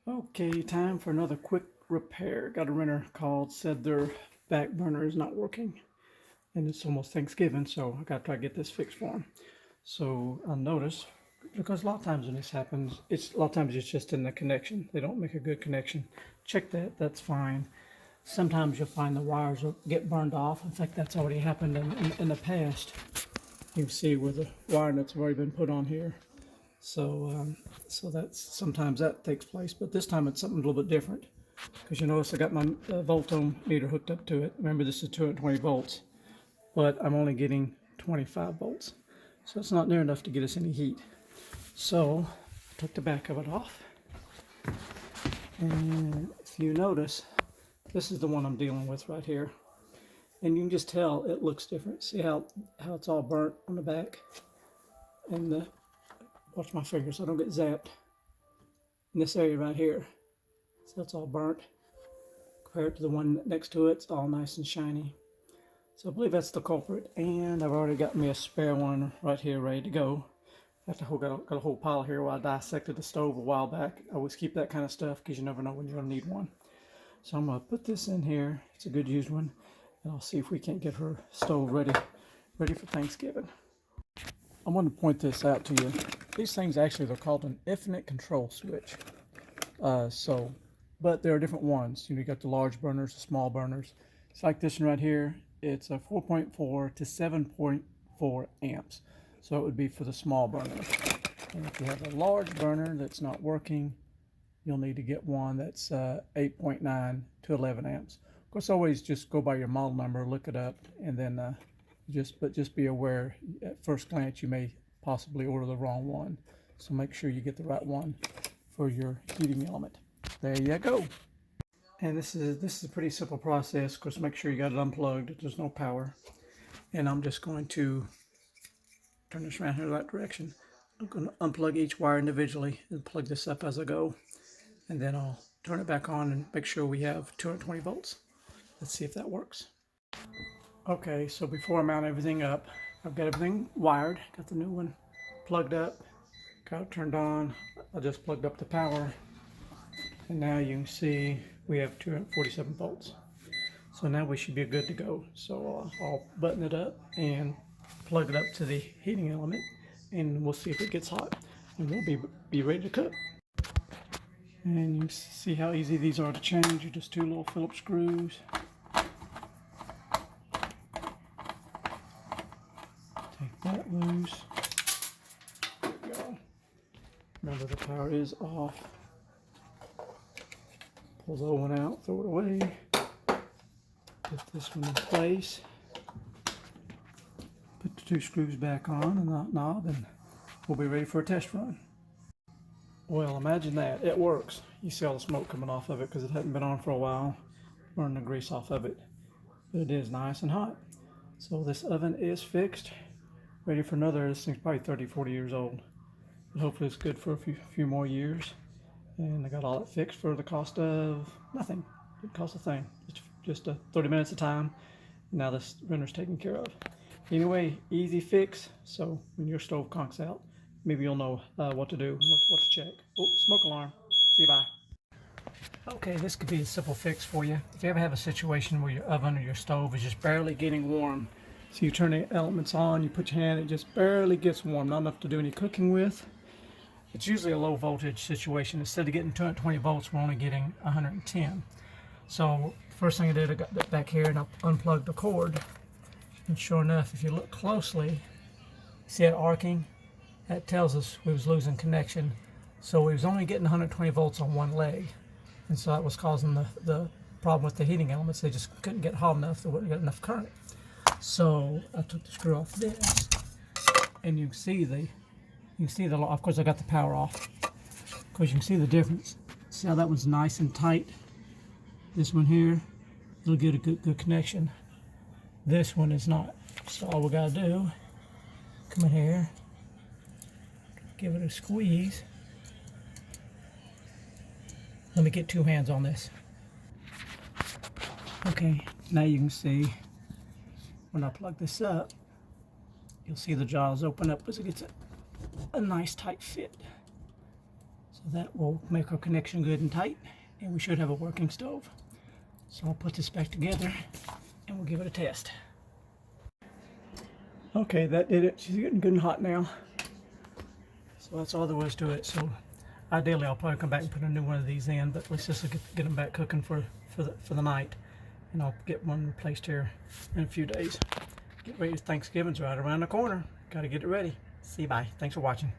Okay, time for another quick repair. Got a renter called, said their back burner is not working. And it's almost Thanksgiving, so I gotta try to get this fixed for them. So I noticed, because a lot of times when this happens, a lot of times it's just in the connection. They don't make a good connection. Check that, that's fine. Sometimes you'll find the wires will get burned off. In fact, that's already happened in the past. You can see where the wire nuts have already been put on here. So that's sometimes that takes place, but this time it's something a little bit different because you notice I got my voltmeter hooked up to it. Remember, this is 220 volts, but I'm only getting 25 volts, so it's not near enough to get us any heat. So I took the back of it off, and if you notice, this is the one I'm dealing with right here, and you can just tell it looks different. See how it's all burnt on the back, and watch my fingers so I don't get zapped in this area right here. So it's all burnt. Compared to the one next to it, it's all nice and shiny. So I believe that's the culprit. And I've already got me a spare one right here ready to go. Got a whole pile here where I dissected the stove a while back. I always keep that kind of stuff because you never know when you're going to need one. So I'm going to put this in here. It's a good used one. And I'll see if we can't get her stove ready for Thanksgiving. I want to point this out to you. These things actually, they're called an infinite control switch. But there are different ones. You got the large burners, the small burners. It's like this one right here. It's a 4.4 to 7.4 amps. So it would be for the small burner. And if you have a large burner that's not working, you'll need to get one that's 8.9 to 11 amps. Of course, always just go by your model number, look it up, and then just be aware at first glance you may possibly order the wrong one. So make sure you get the right one for your heating element. There you go. And this is a pretty simple process. Of course, make sure you got it unplugged if there's no power. And I'm just going to turn this around here the right direction. I'm going to unplug each wire individually and plug this up as I go. And then I'll turn it back on and make sure we have 220 volts. Let's see if that works. Okay, so before I mount everything up, I've got everything wired, got the new one plugged up, got it turned on. I just plugged up the power, and now you can see we have 247 volts. So now we should be good to go. So I'll button it up and plug it up to the heating element, and we'll see if it gets hot, and we'll be ready to cook. And you can see how easy these are to change. You're just two little Phillips screws. Take that loose. There we go. Remember, the power is off. Pull the old one out, throw it away. Put this one in place. Put the two screws back on and that knob, and we'll be ready for a test run. Well, imagine that. It works. You see all the smoke coming off of it because it hadn't been on for a while. Burning the grease off of it. But it is nice and hot. So this oven is fixed. Ready for another. This thing's probably 30, 40 years old. But hopefully it's good for a few more years. And I got all it fixed for the cost of nothing. Didn't cost a thing. Just 30 minutes of time. Now this renter's taken care of. Anyway, easy fix. So when your stove conks out, maybe you'll know what to do, what to check. Oh, smoke alarm. See you, bye. Okay, this could be a simple fix for you. If you ever have a situation where your oven or your stove is just barely getting warm, so you turn the elements on, you put your hand, it just barely gets warm, not enough to do any cooking with. It's usually a low voltage situation. Instead of getting 220 volts, we're only getting 110. So first thing I did, I got back here and I unplugged the cord. And sure enough, if you look closely, see that arcing? That tells us we was losing connection. So we was only getting 120 volts on one leg. And so that was causing the problem with the heating elements. They just couldn't get hot enough, they wouldn't get enough current. So I took the screw off this, and you can see the, of course I got the power off. Of course you can see the difference. See how that one's nice and tight? This one here, it'll get a good connection. This one is not. So all we gotta do, come in here, give it a squeeze. Let me get two hands on this. Okay, now you can see when I plug this up, you'll see the jaws open up as it gets a nice tight fit. So that will make our connection good and tight, and we should have a working stove. So I'll put this back together and we'll give it a test. Okay, that did it. She's getting good and hot now. So that's all there was to it. So ideally I'll probably come back and put a new one of these in, but let's just get them back cooking for the night. And I'll get one replaced here in a few days. Get ready, Thanksgiving's right around the corner. Got to get it ready. See you, bye. Thanks for watching.